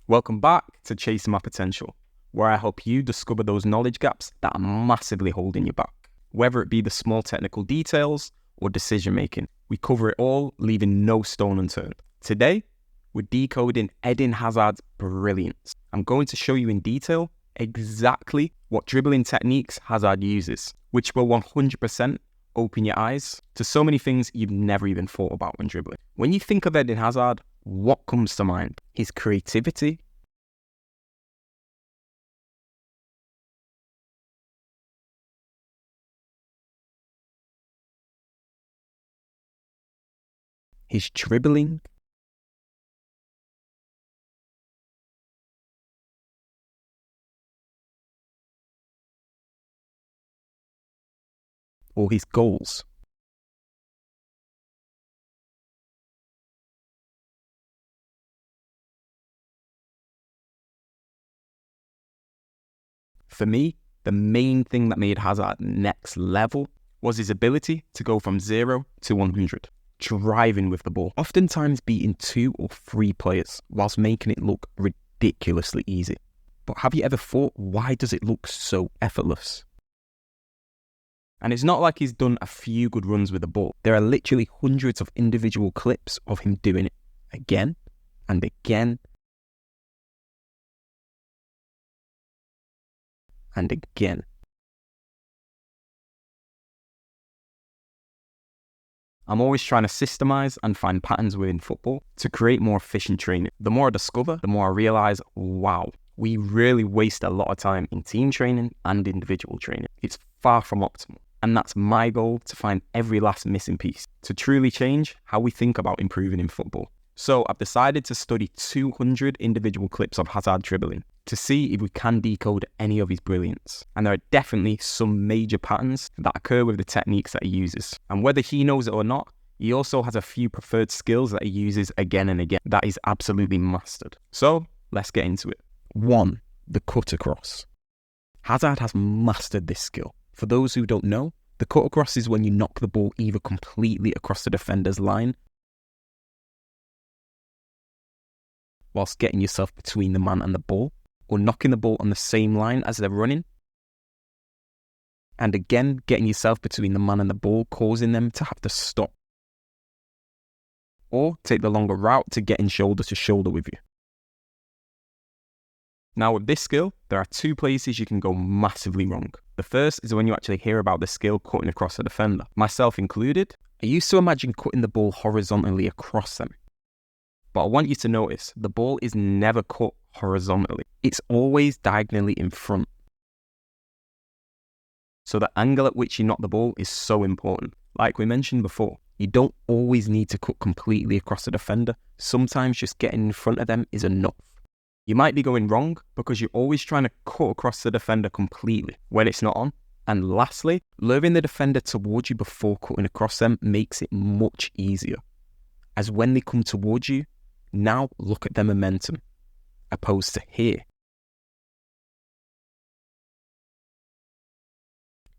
Welcome back to Chasing My Potential, where I help you discover those knowledge gaps that are massively holding you back. Whether it be the small technical details or decision making, we cover it all, leaving no stone unturned. Today, we're decoding Eden Hazard's brilliance. I'm going to show you in detail exactly what dribbling techniques Hazard uses, which will 100% open your eyes to so many things you've never even thought about when dribbling. When you think of Eden Hazard, what comes to mind? His creativity, his dribbling, or his goals? For me, the main thing that made Hazard next level was his ability to go from 0 to 100, driving with the ball, oftentimes beating 2 or 3 players whilst making it look ridiculously easy. But have you ever thought, why does it look so effortless? And it's not like he's done a few good runs with the ball. There are literally hundreds of individual clips of him doing it again and again and again. I'm always trying to systemize and find patterns within football to create more efficient training. The more I discover, the more I realize, wow, we really waste a lot of time in team training and individual training. It's far from optimal. And that's my goal, to find every last missing piece to truly change how we think about improving in football. So I've decided to study 200 individual clips of Hazard dribbling to see if we can decode any of his brilliance. And there are definitely some major patterns that occur with the techniques that he uses. And whether he knows it or not, he also has a few preferred skills that he uses again and again that is absolutely mastered. So let's get into it. 1. The cut across. Hazard has mastered this skill. For those who don't know, the cut across is when you knock the ball either completely across the defender's line whilst getting yourself between the man and the ball, or knocking the ball on the same line as they're running, and again getting yourself between the man and the ball, causing them to have to stop, or take the longer route to get in shoulder to shoulder with you. Now with this skill, there are 2 places you can go massively wrong. The first is when you actually hear about the skill cutting across a defender. Myself included, I used to imagine cutting the ball horizontally across them. But I want you to notice, the ball is never cut horizontally. It's always diagonally in front. So the angle at which you knock the ball is so important. Like we mentioned before, you don't always need to cut completely across a defender. Sometimes just getting in front of them is enough. You might be going wrong because you're always trying to cut across the defender completely when it's not on. And lastly, luring the defender towards you before cutting across them makes it much easier. As when they come towards you, now look at their momentum, opposed to here.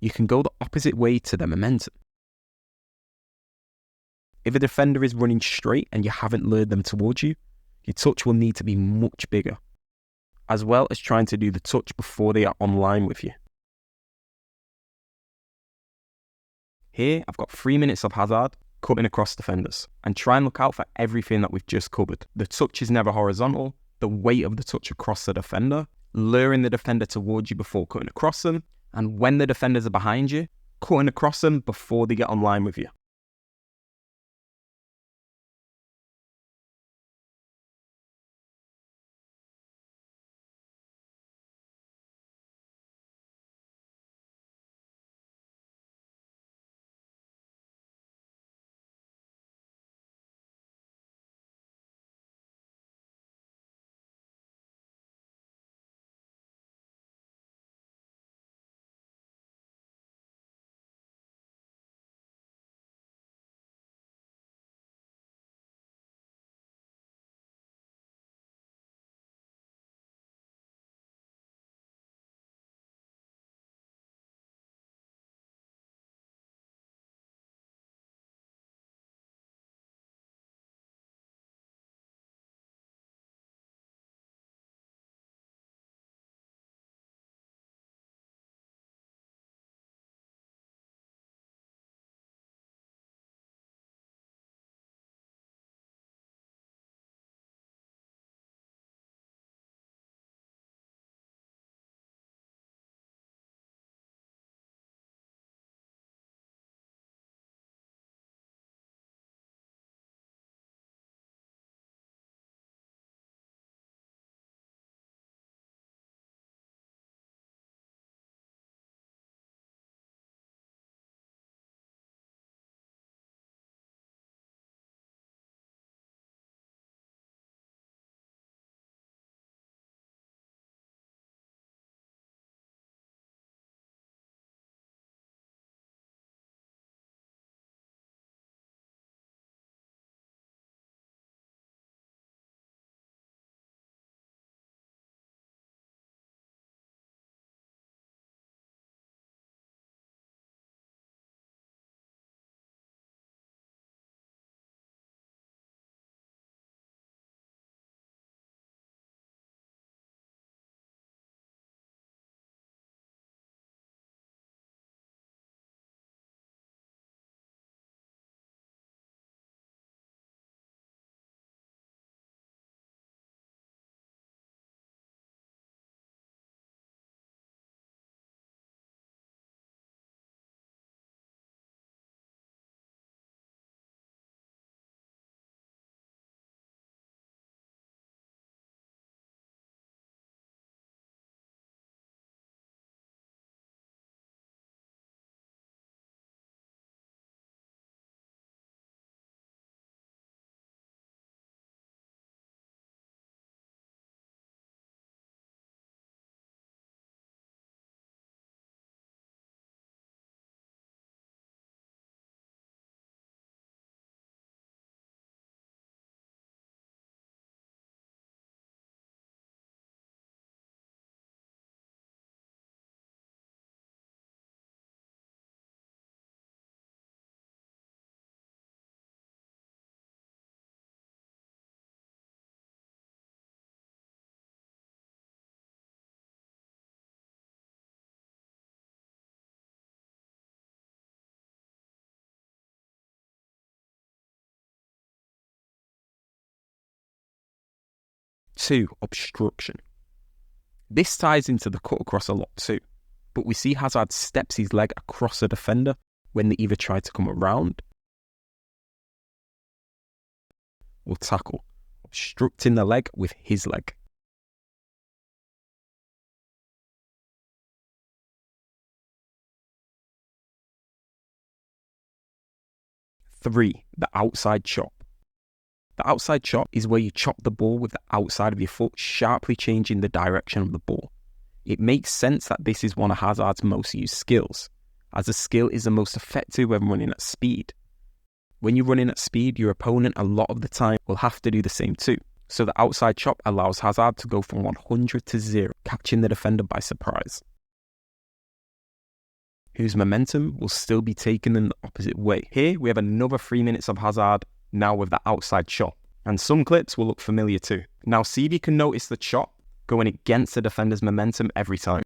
You can go the opposite way to their momentum. If a defender is running straight and you haven't lured them towards you, your touch will need to be much bigger, as well as trying to do the touch before they are on line with you. Here, I've got 3 minutes of Hazard cutting across defenders, and try and look out for everything that we've just covered. The touch is never horizontal, the weight of the touch across the defender, luring the defender towards you before cutting across them, and when the defenders are behind you, cutting across them before they get on line with you. 2, obstruction. This ties into the cut across a lot too, but we see Hazard steps his leg across a defender when they either try to come around or tackle, obstructing the leg with his leg. 3, the outside chop. The outside chop is where you chop the ball with the outside of your foot, sharply changing the direction of the ball. It makes sense that this is one of Hazard's most used skills, as the skill is the most effective when running at speed. When you're running at speed, your opponent a lot of the time will have to do the same too. So the outside chop allows Hazard to go from 100 to 0, catching the defender by surprise, whose momentum will still be taken in the opposite way. Here we have another 3 minutes of Hazard, now with the outside chop, and some clips will look familiar too. Now see if you can notice the chop going against the defender's momentum every time.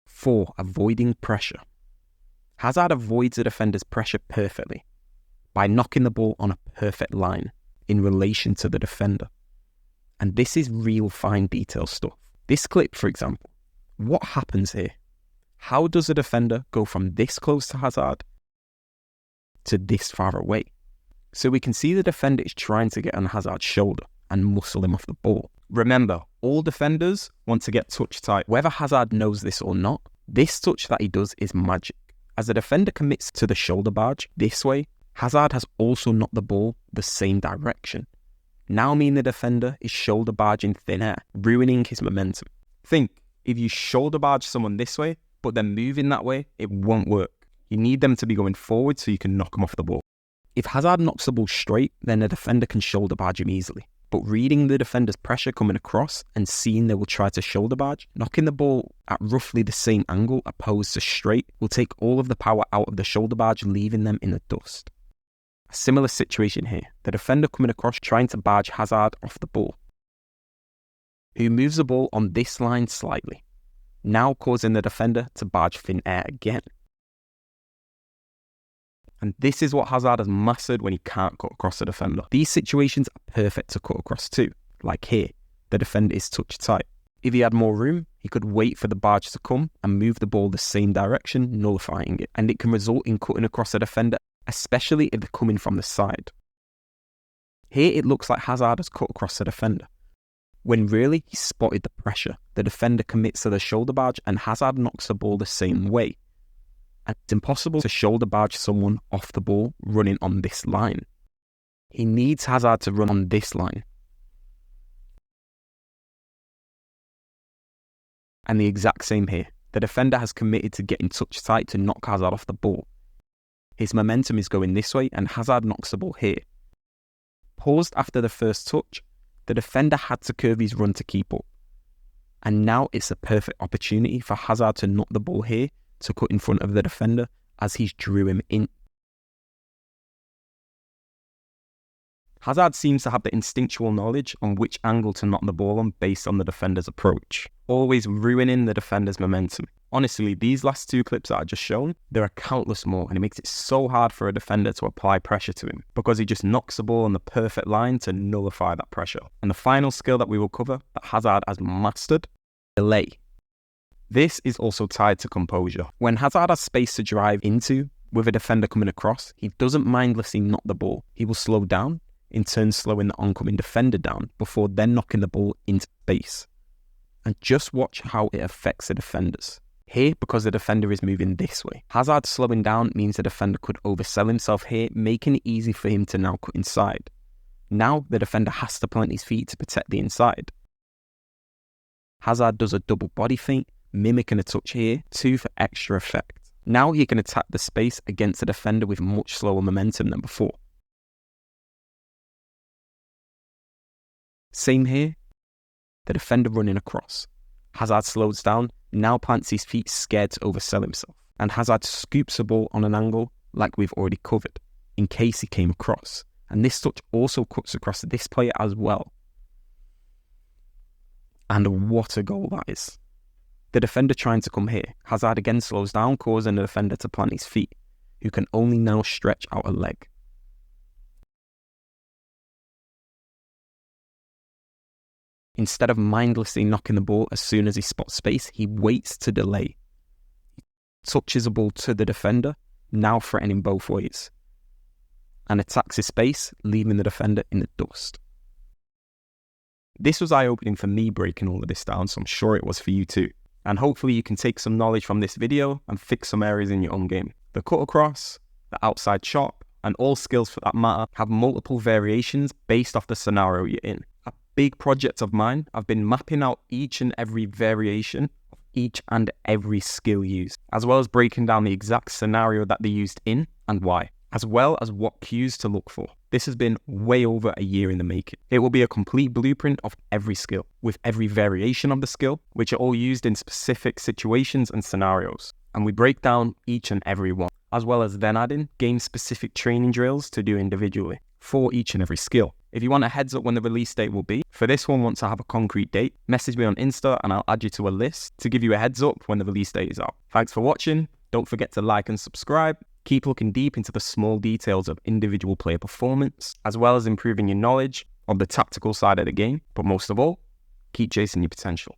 Four, avoiding pressure. Hazard avoids the defender's pressure perfectly by knocking the ball on a perfect line in relation to the defender. And this is real fine detail stuff. This clip, for example, what happens here? How does the defender go from this close to Hazard to this far away? So we can see the defender is trying to get on Hazard's shoulder and muscle him off the ball. Remember, all defenders want to get touch tight. Whether Hazard knows this or not, this touch that he does is magic. As the defender commits to the shoulder barge this way, Hazard has also knocked the ball the same direction, now meaning the defender is shoulder barging thin air, ruining his momentum. Think, if you shoulder barge someone this way, but then moving that way, it won't work. You need them to be going forward so you can knock them off the ball. If Hazard knocks the ball straight, then the defender can shoulder barge him easily. But reading the defender's pressure coming across and seeing they will try to shoulder barge, knocking the ball at roughly the same angle opposed to straight will take all of the power out of the shoulder barge, leaving them in the dust. A similar situation here, the defender coming across trying to barge Hazard off the ball, who moves the ball on this line slightly, now causing the defender to barge thin air again. And this is what Hazard has mastered when he can't cut across the defender. These situations are perfect to cut across too. Like here, the defender is touch tight. If he had more room, he could wait for the barge to come and move the ball the same direction, nullifying it. And it can result in cutting across a defender, especially if they're coming from the side. Here it looks like Hazard has cut across the defender, when really he spotted the pressure. The defender commits to the shoulder barge and Hazard knocks the ball the same way. And it's impossible to shoulder barge someone off the ball running on this line. He needs Hazard to run on this line. And the exact same here. The defender has committed to getting touch tight to knock Hazard off the ball. His momentum is going this way and Hazard knocks the ball here. Paused after the first touch, the defender had to curve his run to keep up. And now it's a perfect opportunity for Hazard to knock the ball here to cut in front of the defender as he's drew him in. Hazard seems to have the instinctual knowledge on which angle to knock the ball on based on the defender's approach, always ruining the defender's momentum. Honestly, these last two clips that I just shown, there are countless more, and it makes it so hard for a defender to apply pressure to him because he just knocks the ball on the perfect line to nullify that pressure. And the final skill that we will cover that Hazard has mastered, delay. This is also tied to composure. When Hazard has space to drive into with a defender coming across, he doesn't mindlessly knock the ball. He will slow down, in turn slowing the oncoming defender down before then knocking the ball into space. And just watch how it affects the defenders. Here, because the defender is moving this way, Hazard slowing down means the defender could oversell himself here, making it easy for him to now cut inside. Now the defender has to plant his feet to protect the inside. Hazard does a double body feint, mimicking a touch here, too, for extra effect. Now he can attack the space against the defender with much slower momentum than before. Same here, the defender running across. Hazard slows down, now plants his feet scared to oversell himself. And Hazard scoops the ball on an angle like we've already covered, in case he came across. And this touch also cuts across this player as well. And what a goal that is. The defender trying to come here. Hazard again slows down, causing the defender to plant his feet, who can only now stretch out a leg. Instead of mindlessly knocking the ball as soon as he spots space, he waits to delay. He touches the ball to the defender, now threatening both ways, and attacks his space, leaving the defender in the dust. This was eye-opening for me breaking all of this down, so I'm sure it was for you too. And hopefully you can take some knowledge from this video and fix some areas in your own game. The cut across, the outside chop, and all skills for that matter have multiple variations based off the scenario you're in. A big project of mine, I've been mapping out each and every variation of each and every skill used, as well as breaking down the exact scenario that they used in and why, as well as what cues to look for. This has been way over a year in the making. It will be a complete blueprint of every skill, with every variation of the skill, which are all used in specific situations and scenarios. And we break down each and every one, as well as then adding game-specific training drills to do individually for each and every skill. If you want a heads up when the release date will be, for this one, once I have a concrete date, message me on Insta and I'll add you to a list to give you a heads up when the release date is out. Thanks for watching. Don't forget to like and subscribe. Keep looking deep into the small details of individual player performance, as well as improving your knowledge of the tactical side of the game. But most of all, keep chasing your potential.